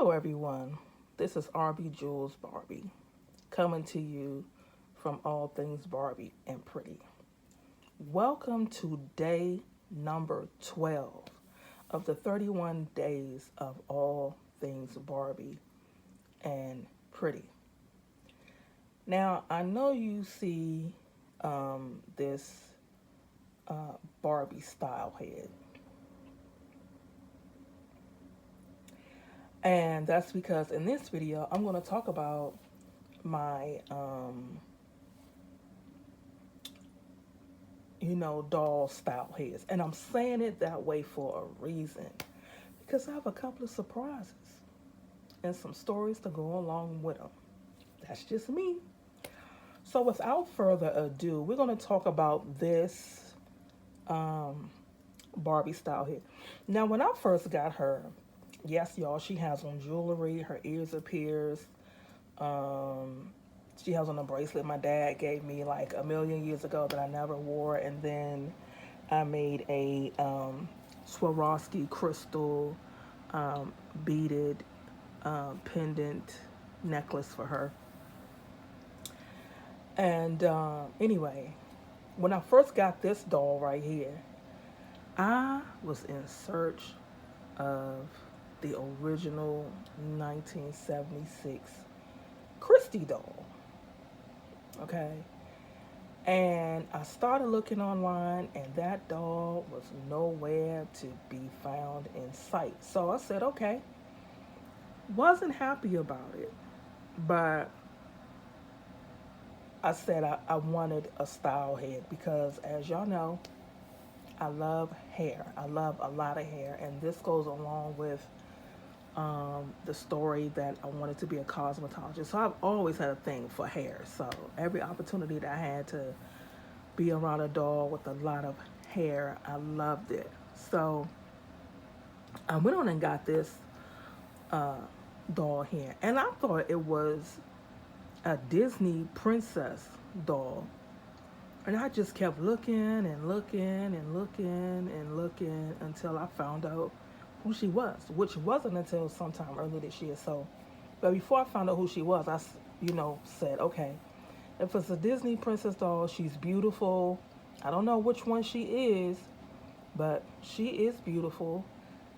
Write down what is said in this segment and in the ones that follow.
Hello, everyone. This is RB Jules Barbie coming to you from All Things Barbie and Pretty. Welcome to day number 12 of the 31 days of All Things Barbie and Pretty. Now, I know you see this Barbie style head. And that's because in this video, I'm going to talk about my, doll style heads. And I'm saying it that way for a reason. Because I have a couple of surprises and some stories to go along with them. That's just me. So without further ado, we're going to talk about this Barbie style head. Now, when I first got her, yes, y'all, she has on jewelry. Her ears are pierced. She has on a bracelet my dad gave me like a million years ago that I never wore. And then I made a Swarovski crystal beaded pendant necklace for her. And anyway, when I first got this doll right here, I was in search of the original 1976 Christie doll. Okay. And I started looking online, and that doll was nowhere to be found in sight. So I said, okay. Wasn't happy about it, but I said I wanted a style head because, as y'all know, I love hair. I love a lot of hair, and this goes along with the story that I wanted to be a cosmetologist. So I've always had a thing for hair. So every opportunity that I had to be around a doll with a lot of hair, I loved it. So I went on and got this doll here, and I thought it was a Disney princess doll. And I just kept looking and looking and looking and looking until I found out who she was, which wasn't until sometime earlier this year. So, but before I found out who she was, I, said, okay, if it's a Disney princess doll, she's beautiful. I don't know which one she is, but she is beautiful.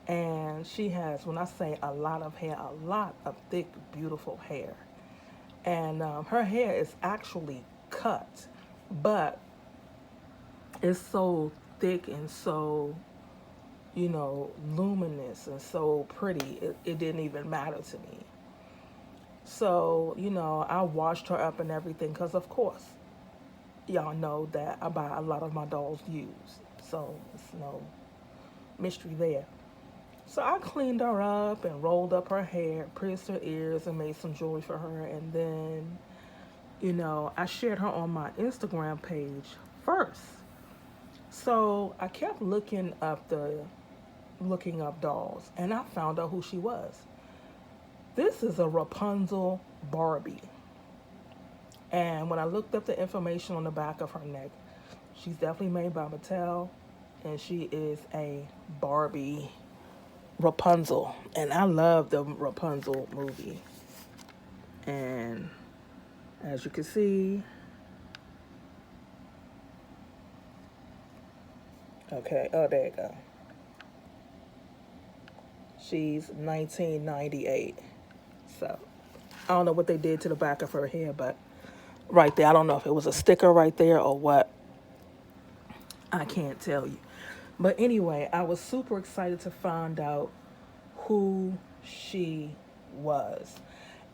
And she has, when I say a lot of hair, a lot of thick, beautiful hair. And her hair is actually cut, but it's so thick and so, luminous and so pretty, it didn't even matter to me. So, I washed her up and everything because, of course, y'all know that I buy a lot of my dolls used. So, it's no mystery there. So I cleaned her up and rolled up her hair, pierced her ears, and made some jewelry for her. And then, I shared her on my Instagram page first. So I kept looking up dolls, and I found out who she was. This is a Rapunzel Barbie. And when I looked up the information on the back of her neck, she's definitely made by Mattel, and she is a Barbie Rapunzel. And I love the Rapunzel movie. And as you can see, okay, oh, there you go. She's 1998. So, I don't know what they did to the back of her hair, but right there, I don't know if it was a sticker right there or what. I can't tell you. But anyway, I was super excited to find out who she was.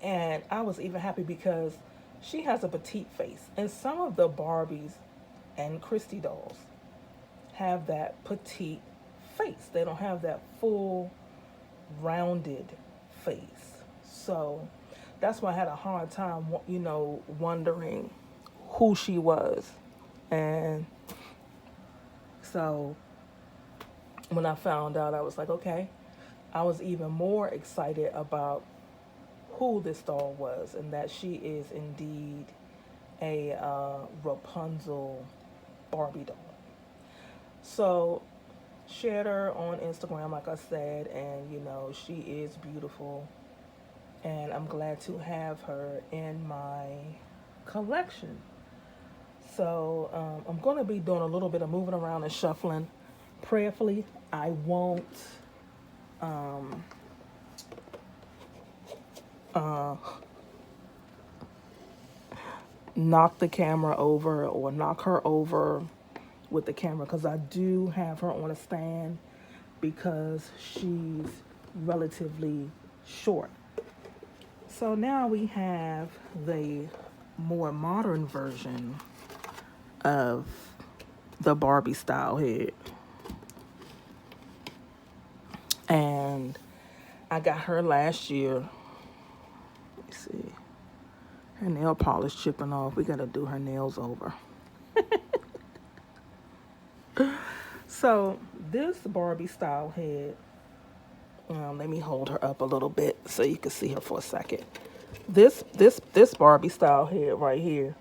And I was even happy because she has a petite face. And some of the Barbies and Christie dolls have that petite face. They don't have that full, rounded face. So that's why I had a hard time, wondering who she was. And so when I found out, I was like, okay. I was even more excited about who this doll was and that she is indeed a Rapunzel Barbie doll. So shared her on Instagram, like I said, and she is beautiful. and I'm glad to have her in my collection. So I'm going to be doing a little bit of moving around and shuffling. Prayerfully, I won't um, uh, knock the camera over or knock her over with the camera, because I do have her on a stand because she's relatively short. So now we have the more modern version of the Barbie style head. And I got her last year. Let me see. Her nail polish chipping off. We got to do her nails over. So this Barbie style head, let me hold her up a little bit so you can see her for a second. This Barbie style head right here,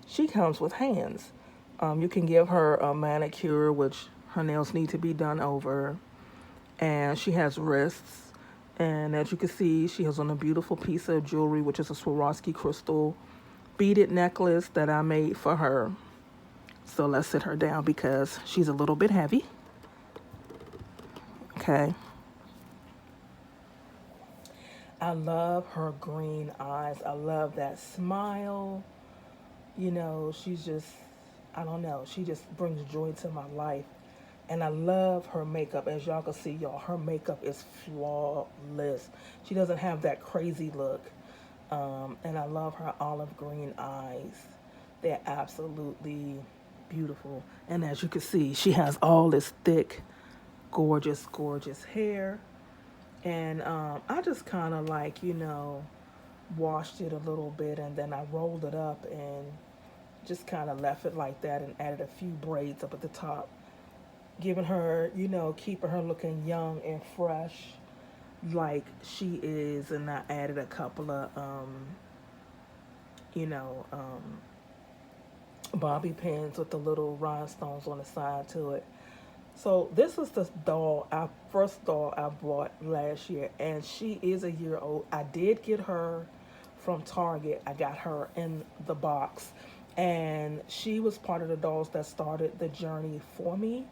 she comes with hands. You can give her a manicure, which her nails need to be done over, and she has wrists. And as you can see, she has on a beautiful piece of jewelry, which is a Swarovski crystal beaded necklace that I made for her. So let's sit her down because she's a little bit heavy. Okay. I love her green eyes. I love that smile. You know, she's just, I don't know, she just brings joy to my life. And I love her makeup. As y'all can see, y'all, her makeup is flawless. She doesn't have that crazy look. And I love her olive green eyes. They're absolutely beautiful. And as you can see, she has all this thick, gorgeous, gorgeous hair. And I just kind of like, washed it a little bit, and then I rolled it up and just kind of left it like that and added a few braids up at the top, giving her, keeping her looking young and fresh like she is. And I added a couple of, you know, um, bobby pins with the little rhinestones on the side to it. So this is the first doll I bought last year, and she is a year old. I did get her from Target. I got her in the box, and she was part of the dolls that started the journey for me.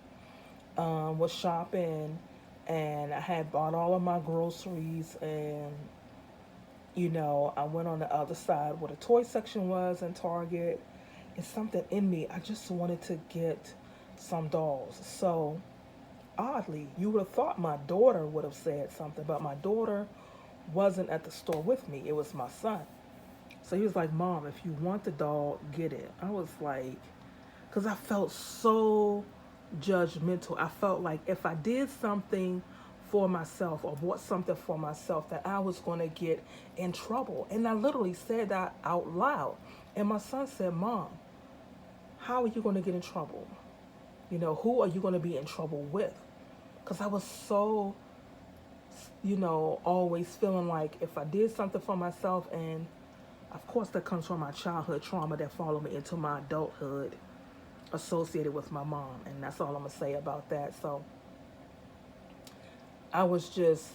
Was shopping, and I had bought all of my groceries, and I went on the other side where the toy section was in Target. And something in me, I just wanted to get some dolls. So oddly, you would have thought my daughter would have said something, but my daughter wasn't at the store with me. It was my son. So he was like, "Mom, if you want the doll, get it." I was like, because I felt so judgmental. I felt like if I did something for myself or bought something for myself, that I was going to get in trouble. And I literally said that out loud. And my son said, "Mom, how are you going to get in trouble? Who are you going to be in trouble with?" Because I was so, always feeling like if I did something for myself, and of course that comes from my childhood trauma that followed me into my adulthood associated with my mom. And that's all I'm going to say about that. So I was just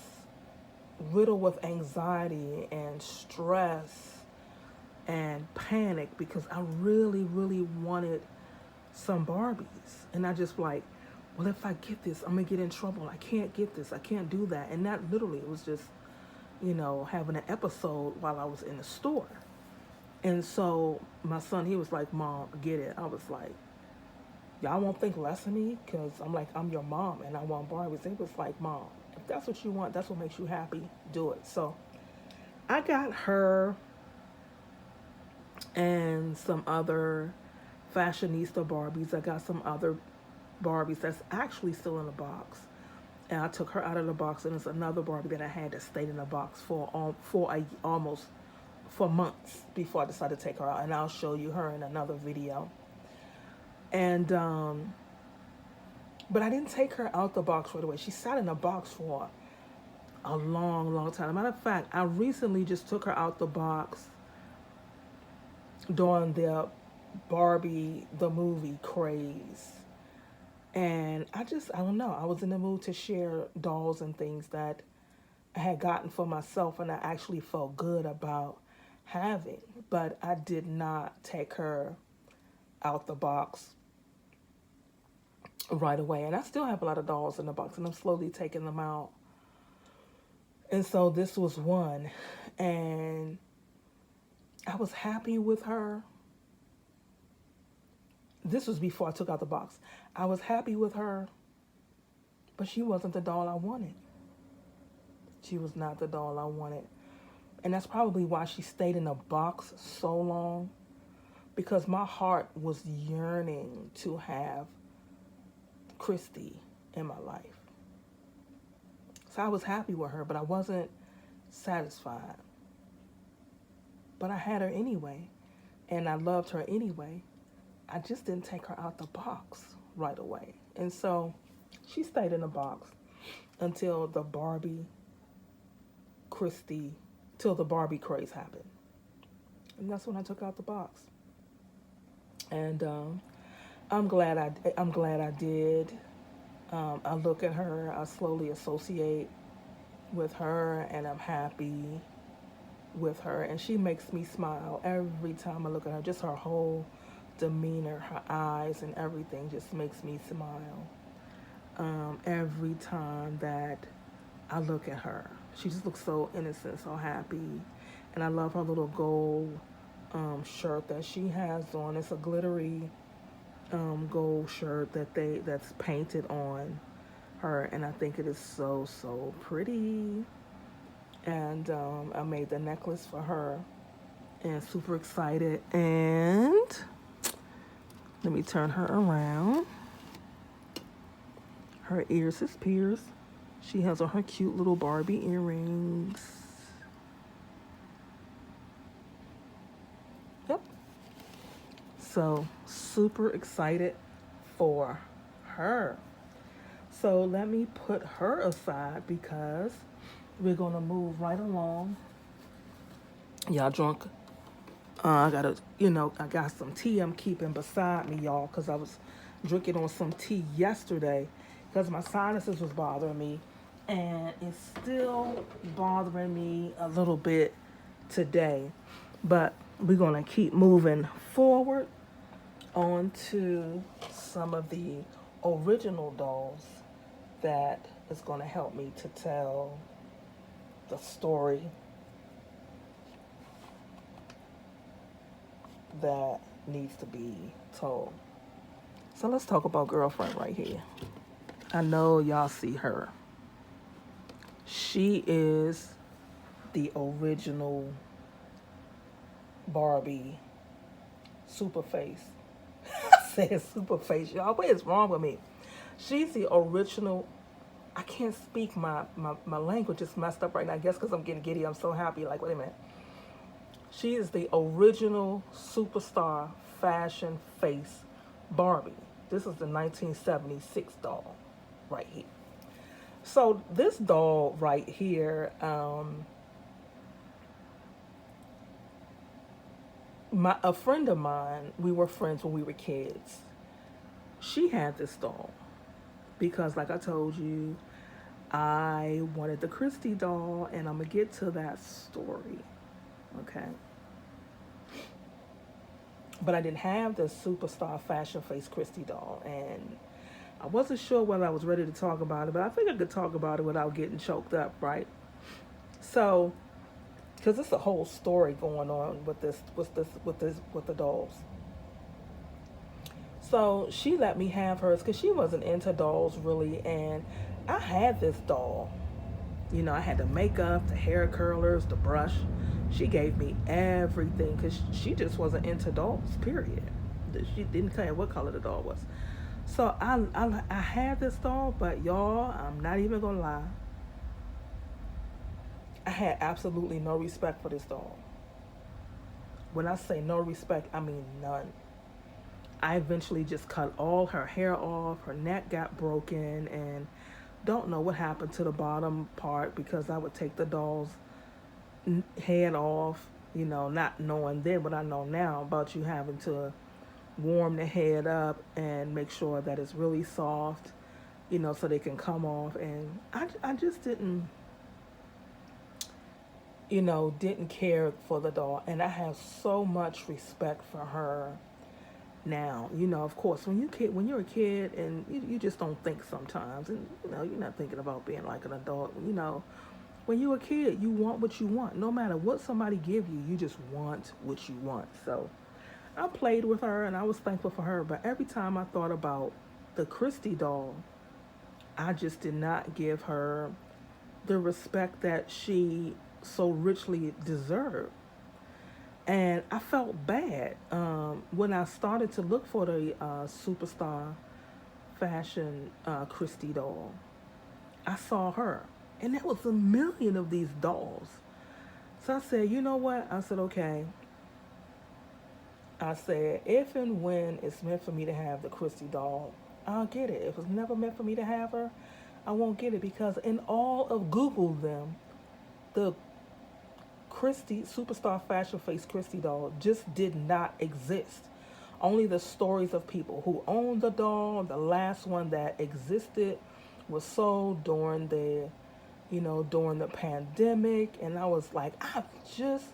riddled with anxiety and stress and panic because I really, really wanted some Barbies. And I just like, well, if I get this, I'm going to get in trouble. I can't get this. I can't do that. And that literally was just, having an episode while I was in the store. And so my son, he was like, "Mom, get it." I was like, "Y'all won't think less of me?" Because I'm like, I'm your mom and I want Barbies. He was like, "Mom, if that's what you want, that's what makes you happy, do it." So I got her and some other fashionista Barbies. I got some other Barbies that's actually still in the box. And I took her out of the box, and it's another Barbie that I had that stayed in the box almost for months before I decided to take her out. And I'll show you her in another video. And but I didn't take her out the box right away. She sat in the box for a long, long time. As a matter of fact, I recently just took her out the box during the Barbie the movie craze. And I don't know, I was in the mood to share dolls and things that I had gotten for myself and I actually felt good about having. But I did not take her out the box right away. And I still have a lot of dolls in the box and I'm slowly taking them out. And so this was one. And I was happy with her. This was before I took out the box. I was happy with her, but she wasn't the doll I wanted. She was not the doll I wanted. And that's probably why she stayed in a box so long, because my heart was yearning to have Christie in my life. So I was happy with her, but I wasn't satisfied. But I had her anyway, and I loved her anyway. I just didn't take her out the box right away. And so she stayed in the box until the Barbie Christie, till the Barbie craze happened. And that's when I took out the box. And I'm glad I did. I look at her, I slowly associate with her, and I'm happy with her. And she makes me smile every time I look at her. Just her whole demeanor, her eyes, and everything just makes me smile. Every time that I look at her, she just looks so innocent, so happy. And I love her little gold shirt that she has on. It's a glittery gold shirt that's painted on her, and I think it is so pretty. And I made the necklace for her, and super excited. And let me turn her around. Her ears is pierced. She has on her cute little Barbie earrings. Yep. So super excited for her. So let me put her aside because we're going to move right along. Y'all drunk? I got some tea I'm keeping beside me, y'all, because I was drinking on some tea yesterday because my sinuses was bothering me, and it's still bothering me a little bit today. But we're going to keep moving forward on to some of the original dolls that is going to help me to tell the story that needs to be told. So let's talk about girlfriend right here. I know y'all see her. She is the original Barbie super face. I said super face, y'all. What is wrong with me? She's the original. I can't speak. My language is messed up right now. I guess because I'm getting giddy. I'm so happy. Like, wait a minute. She is the original superstar fashion face Barbie. This is the 1976 doll right here. So this doll right here, a friend of mine, we were friends when we were kids. She had this doll because, like I told you, I wanted the Christie doll, and I'm going to get to that story. Okay. But I didn't have the superstar fashion face Christie doll, and I wasn't sure whether I was ready to talk about it, but I think I could talk about it without getting choked up, right? So, because it's a whole story going on with the dolls. So she let me have hers because she wasn't into dolls really, and I had this doll. You know, I had the makeup, the hair curlers, the brush. She gave me everything because she just wasn't into dolls, period. She didn't care what color the doll was. So I had this doll, but y'all, I'm not even going to lie. I had absolutely no respect for this doll. When I say no respect, I mean none. I eventually just cut all her hair off. Her neck got broken, and don't know what happened to the bottom part because I would take the doll's head off, you know, not knowing then what I know now about you having to warm the head up and make sure that it's really soft, you know, so they can come off. And I just didn't didn't care for the doll. And I have so much respect for her now. Of course, when you're a kid and you just don't think sometimes, and you're not thinking about being like an adult. When you're a kid, you want what you want. No matter what somebody give you, you just want what you want. So I played with her and I was thankful for her. But every time I thought about the Christie doll, I just did not give her the respect that she so richly deserved. And I felt bad when I started to look for the superstar fashion Christie doll. I saw her, and there was a million of these dolls. So I said, you know what? I said, okay. I said, if and when it's meant for me to have the Christie doll, I'll get it. If it's never meant for me to have her, I won't get it, because in all of Google them, the Christie superstar fashion face Christie doll just did not exist. Only the stories of people who owned the doll. The last one that existed was sold during the pandemic, and I was like, I just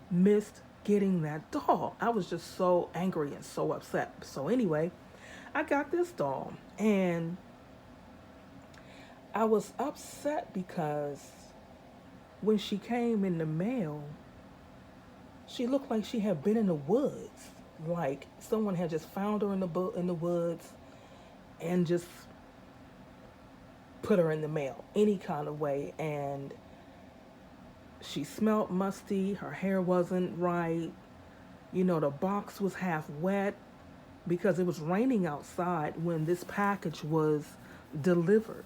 missed getting that doll. I was just so angry and so upset. So anyway, I got this doll, and I was upset because when she came in the mail, she looked like she had been in the woods. Like someone had just found her in the woods and just put her in the mail any kind of way. And she smelled musty. Her hair wasn't right. The box was half wet because it was raining outside when this package was delivered.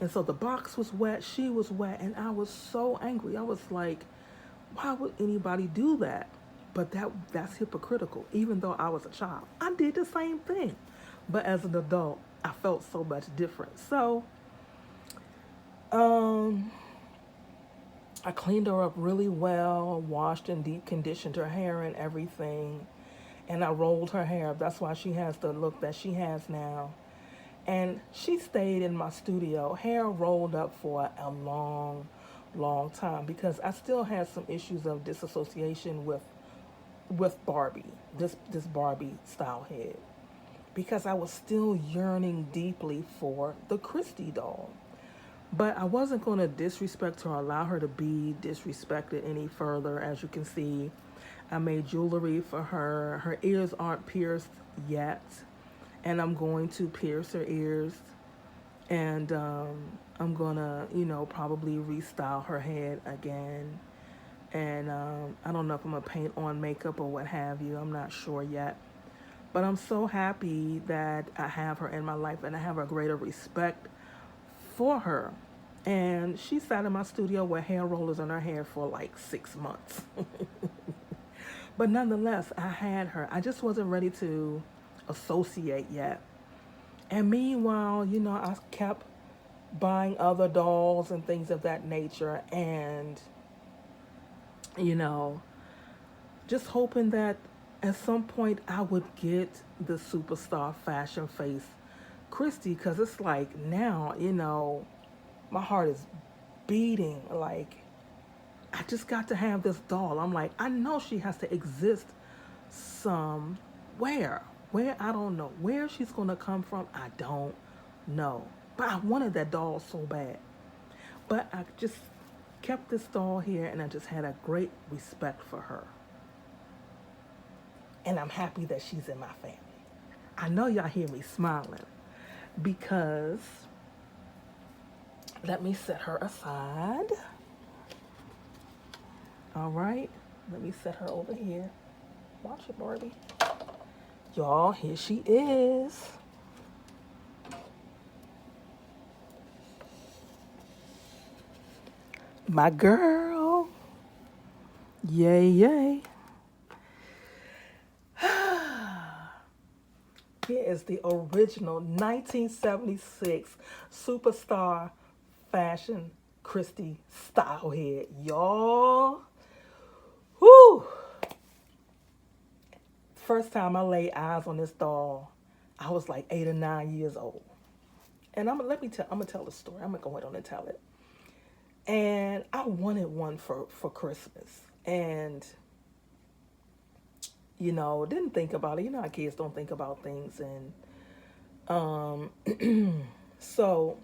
And so the box was wet, she was wet, and I was so angry. I was like, why would anybody do that? But that's hypocritical. Even though I was a child, I did the same thing. But as an adult, I felt so much different. So I cleaned her up really well, washed and deep conditioned her hair and everything. And I rolled her hair. That's why she has the look that she has now. And she stayed in my studio, hair rolled up for a long, long time, because I still had some issues of disassociation with Barbie, this Barbie style head, because I was still yearning deeply for the Christie doll. But I wasn't going to disrespect her, allow her to be disrespected any further. As you can see, I made jewelry for her. Her ears aren't pierced yet, and I'm going to pierce her ears. And I'm going to, probably restyle her head again. And I don't know if I'm going to paint on makeup or what have you. I'm not sure yet. But I'm so happy that I have her in my life, and I have a greater respect for her. And she sat in my studio with hair rollers in her hair for like 6 months. But nonetheless, I had her. I just wasn't ready to associate yet. And meanwhile, I kept buying other dolls and things of that nature, and just hoping that at some point I would get the superstar fashion face Christie, because it's like now, my heart is beating. Like, I just got to have this doll. I'm like, I know she has to exist somewhere. Where, I don't know. Where she's going to come from, I don't know. But I wanted that doll so bad. But I just kept this doll here, and I just had a great respect for her. And I'm happy that she's in my family. I know y'all hear me smiling, because let me set her aside. All right. Let me set her over here. Watch it, Barbie. Y'all, here she is. My girl. Yay, yay. Here is the original 1976 superstar fashion Christie style head. Y'all. Whoo! First time I laid eyes on this doll, I was like 8 or 9 years old. And I'm gonna tell the story. I'm gonna go ahead on and tell it. And I wanted one for Christmas. And, didn't think about it. You know how kids don't think about things. And so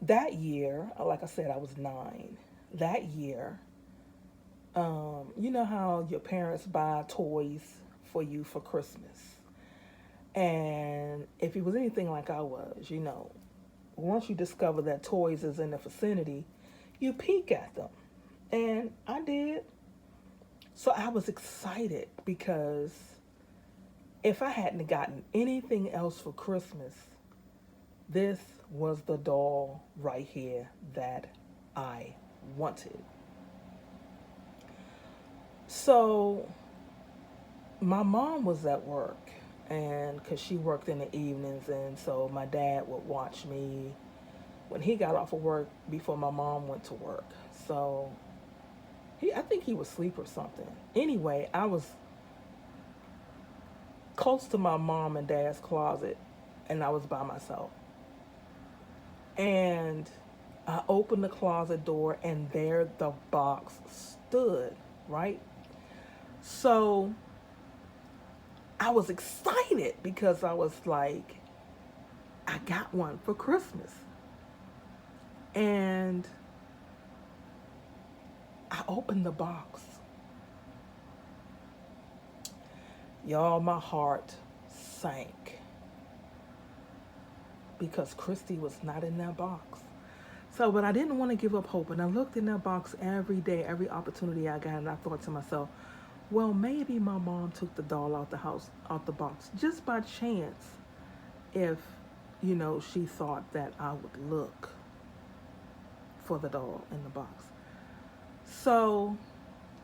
that year, like I said, I was 9. That year, you know how your parents buy toys for you for Christmas. And if it was anything like I was, once you discover that toys is in the vicinity, you peek at them. And I did. So I was excited because if I hadn't gotten anything else for Christmas, this was the doll right here that I wanted. So my mom was at work, and because she worked in the evenings, and so my dad would watch me when he got off of work before my mom went to work. So I think he was asleep or something. Anyway, I was close to my mom and dad's closet, and I was by myself. And I opened the closet door, and there the box stood, right? So I was excited because I was like, I got one for Christmas. And I opened the box. Y'all, my heart sank because Christy was not in that box. So, but I didn't want to give up hope. And I looked in that box every day, every opportunity I got, and I thought to myself, well, maybe my mom took the doll out the box, just by chance, if, she thought that I would look for the doll in the box. So,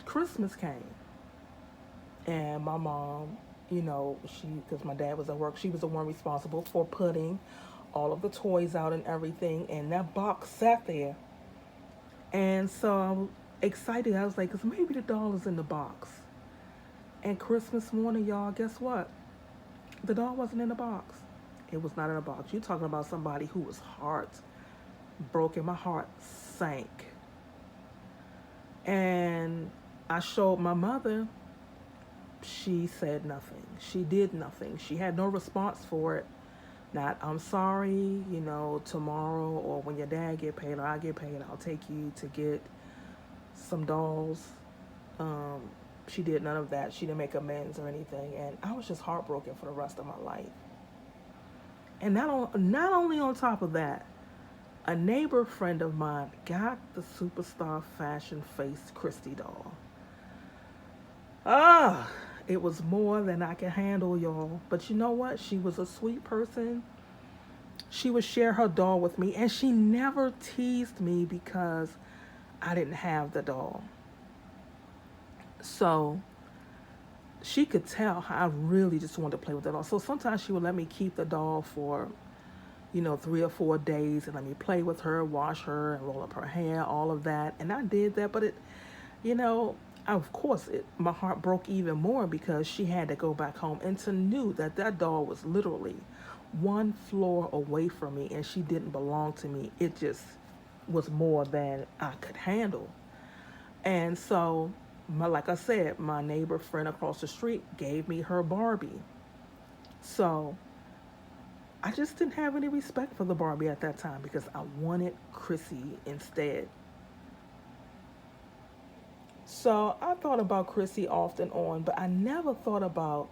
Christmas came, and my mom, because my dad was at work, she was the one responsible for putting all of the toys out and everything, and that box sat there. And so I was excited. I was like, because maybe the doll is in the box. And Christmas morning, y'all, guess what? The doll wasn't in the box. It was not in a box. You're talking about somebody who was heartbroken. My heart sank. And I showed my mother. She said nothing. She did nothing. She had no response for it. Not, I'm sorry, tomorrow or when your dad get paid or I get paid, I'll take you to get some dolls. She did none of that. She didn't make amends or anything. And I was just heartbroken for the rest of my life. And not only on top of that, a neighbor friend of mine got the superstar fashion face Christy doll. It was more than I could handle, y'all. But you know what? She was a sweet person. She would share her doll with me, and she never teased me because I didn't have the doll. So she could tell how I really just wanted to play with the doll. So sometimes she would let me keep the doll for, 3 or 4 days and let me play with her, wash her, and roll up her hair, all of that. And I did that, but of course, my heart broke even more because she had to go back home and to knew that doll was literally one floor away from me and she didn't belong to me. It just was more than I could handle. And so, like I said, my neighbor friend across the street gave me her Barbie. So I just didn't have any respect for the Barbie at that time because I wanted Chrissy instead. So I thought about Chrissy off and on, but I never thought about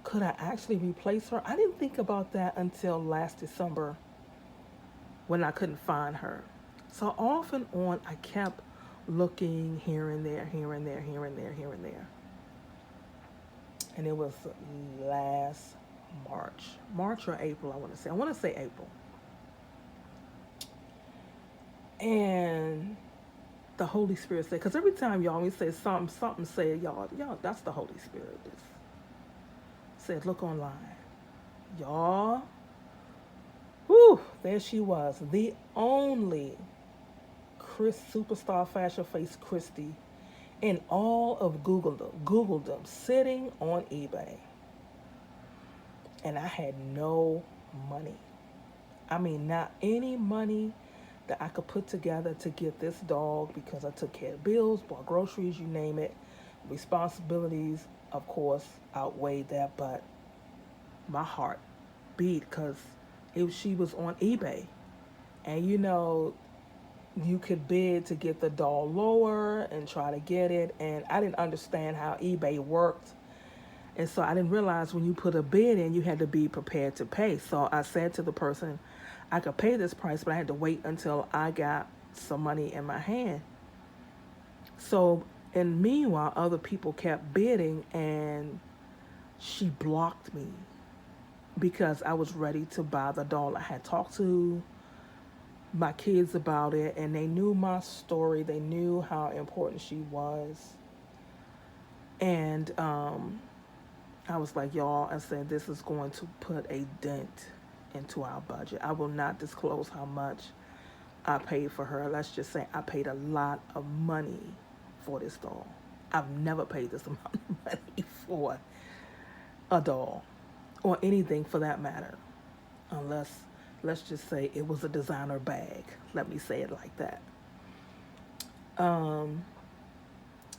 could I actually replace her. I didn't think about that until last December when I couldn't find her. So off and on, I kept looking here and there, here and there, here and there, here and there. And it was last March or April, I want to say April. And the Holy Spirit said, because every time y'all always say something said, y'all, that's the Holy Spirit. Said, look online. Y'all, there she was. The only superstar fashion face Christy in all of Googledom, sitting on eBay. And I had no money. I mean, not any money that I could put together to get this dog because I took care of bills, bought groceries, you name it. Responsibilities, of course, outweighed that, but my heart beat because she was on eBay. And you could bid to get the dog lower and try to get it. And I didn't understand how eBay worked. And so I didn't realize when you put a bid in, you had to be prepared to pay. So I said to the person, I could pay this price, but I had to wait until I got some money in my hand. So, and meanwhile, other people kept bidding, and she blocked me because I was ready to buy the doll. I had talked to my kids about it, and they knew my story. They knew how important she was. And I was like, y'all, I said, this is going to put a dent into our budget. I will not disclose how much I paid for her. Let's just say I paid a lot of money for this doll. I've never paid this amount of money for a doll or anything for that matter, unless, let's just say, it was a designer bag. Let me say it like that.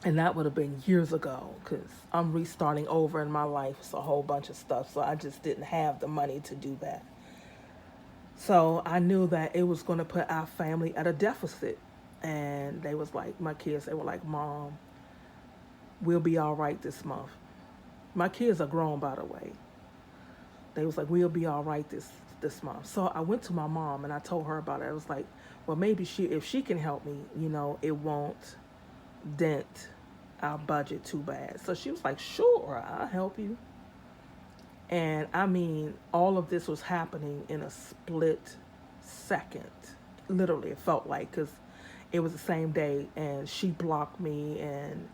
And that would have been years ago because I'm restarting over in my life. It's a whole bunch of stuff. So I just didn't have the money to do that. So I knew that it was going to put our family at a deficit. And they was like, my kids, they were like, Mom, we'll be all right this month. My kids are grown, by the way. They was like, we'll be all right this month. So I went to my mom and I told her about it. I was like, well, maybe if she can help me, it won't dent our budget too bad. So she was like, sure, I'll help you. And I mean, all of this was happening in a split second. Literally, it felt like, because it was the same day, and she blocked me, and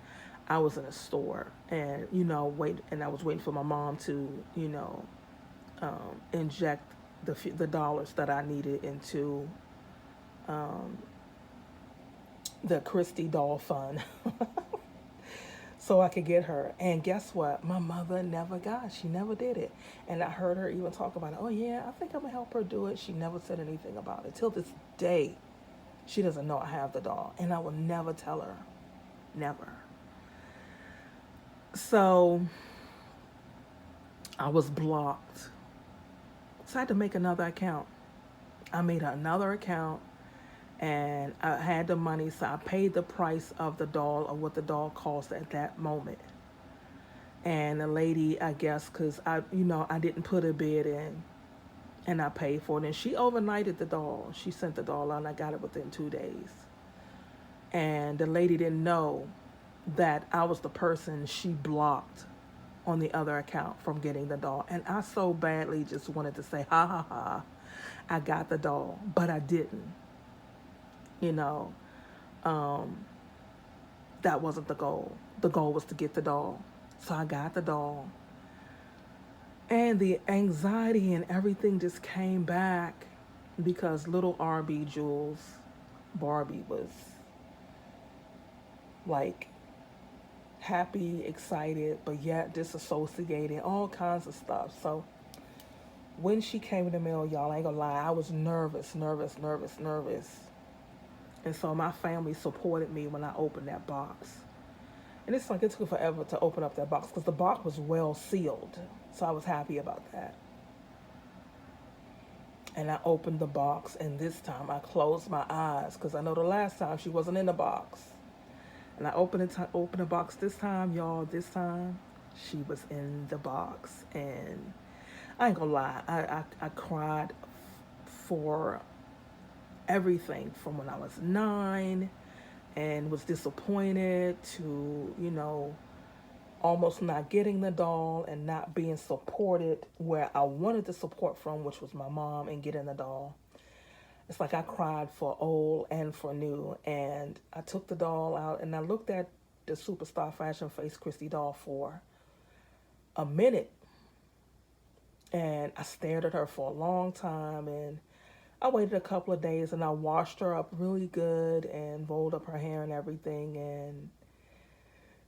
I was in a store, and and I was waiting for my mom to inject the dollars that I needed into the Christie doll fund so I could get her. And guess what? My mother never she never did it. And I heard her even talk about it. Oh yeah, I think I'm gonna help her do it. She never said anything about it. Till this day, she doesn't know I have the doll. And I will never tell her. Never. So I was blocked. So I had to make another account. I made another account, and I had the money, so I paid the price of the doll or what the doll cost at that moment. And the lady, I guess, because I didn't put a bid in, and I paid for it. And she overnighted the doll. She sent the doll out, and I got it within 2 days. And the lady didn't know that I was the person she blocked on the other account from getting the doll. And I so badly just wanted to say, ha ha ha, I got the doll, but I didn't. That wasn't the goal. The goal was to get the doll. So I got the doll. And the anxiety and everything just came back because little RB Jules, Barbie, was like happy, excited, but yet disassociated, all kinds of stuff. So when she came in the mail, y'all, I ain't gonna lie, I was nervous. And so my family supported me when I opened that box. And it's like it took forever to open up that box because the box was well sealed. So I was happy about that. And I opened the box, and this time I closed my eyes because I know the last time she wasn't in the box. And I opened the box this time, y'all. This time she was in the box. And I ain't gonna lie, I cried for everything from when I was 9 and was disappointed to, almost not getting the doll and not being supported where I wanted the support from, which was my mom, and getting the doll. It's like I cried for old and for new. And I took the doll out and I looked at the Superstar Fashion Face Christie doll for a minute. And I stared at her for a long time, and I waited a couple of days, and I washed her up really good and rolled up her hair and everything and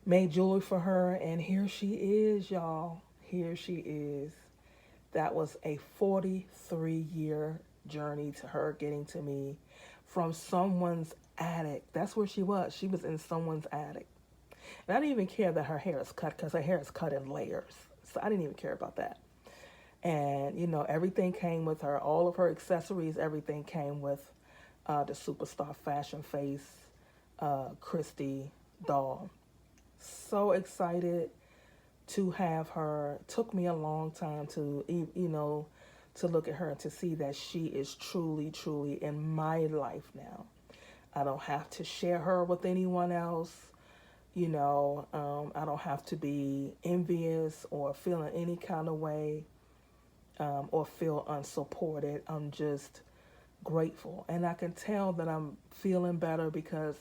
made jewelry for her. And here she is, y'all. Here she is. That was a 43-year journey to her getting to me from someone's attic. That's where she was. She was in someone's attic. And I didn't even care that her hair is cut because her hair is cut in layers. So I didn't even care about that. And, everything came with her. All of her accessories, everything came with the superstar fashion face, Christie doll. So excited to have her. Took me a long time to, to look at her and to see that she is truly, truly in my life now. I don't have to share her with anyone else. I don't have to be envious or feel in any kind of way, or feel unsupported. I'm just grateful. And I can tell that I'm feeling better because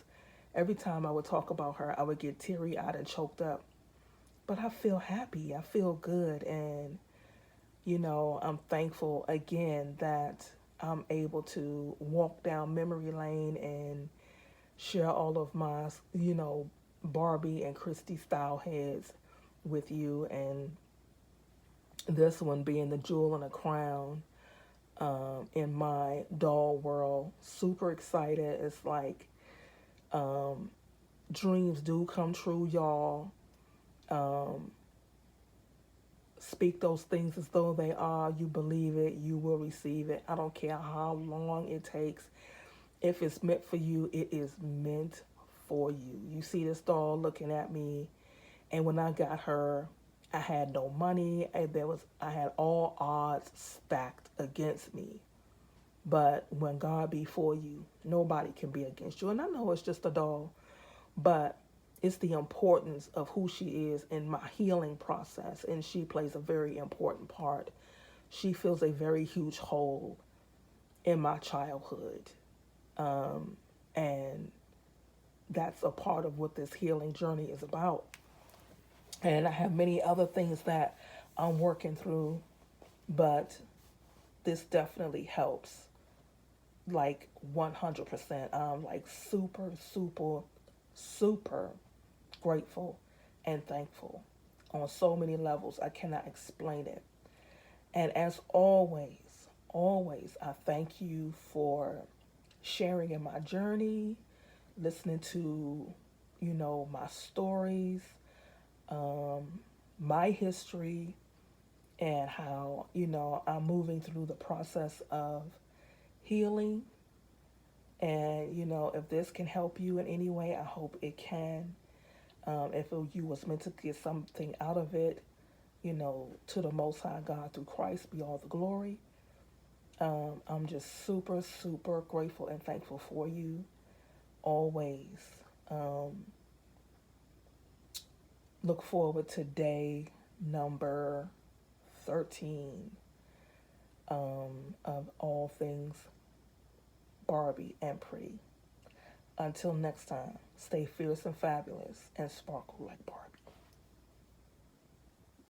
every time I would talk about her, I would get teary-eyed and choked up. But I feel happy. I feel good. And, I'm thankful again that I'm able to walk down memory lane and share all of my, Barbie and Christie style heads with you. And this one being the jewel in the crown, in my doll world. Super excited. It's like dreams do come true, y'all. Speak those things as though they are. You believe it, you will receive it. I don't care how long it takes. If it's meant for you, it is meant for you. You see this doll looking at me, and when I got her, I had no money. I had all odds stacked against me. But when God be for you, nobody can be against you. And I know it's just a doll, but it's the importance of who she is in my healing process. And she plays a very important part. She fills a very huge hole in my childhood. And that's a part of what this healing journey is about. And I have many other things that I'm working through, but this definitely helps. Like 100%. I'm like super, super, super grateful and thankful on so many levels. I cannot explain it. And as always, I thank you for sharing in my journey, listening to, my stories, my history, and how, I'm moving through the process of healing. And, if this can help you in any way, I hope it can. If you was meant to get something out of it, to the Most High God through Christ be all the glory. I'm just super, super grateful and thankful for you always. Look forward to day number 13 of all things Barbie and pretty. Until next time, stay fierce and fabulous and sparkle like Barbie.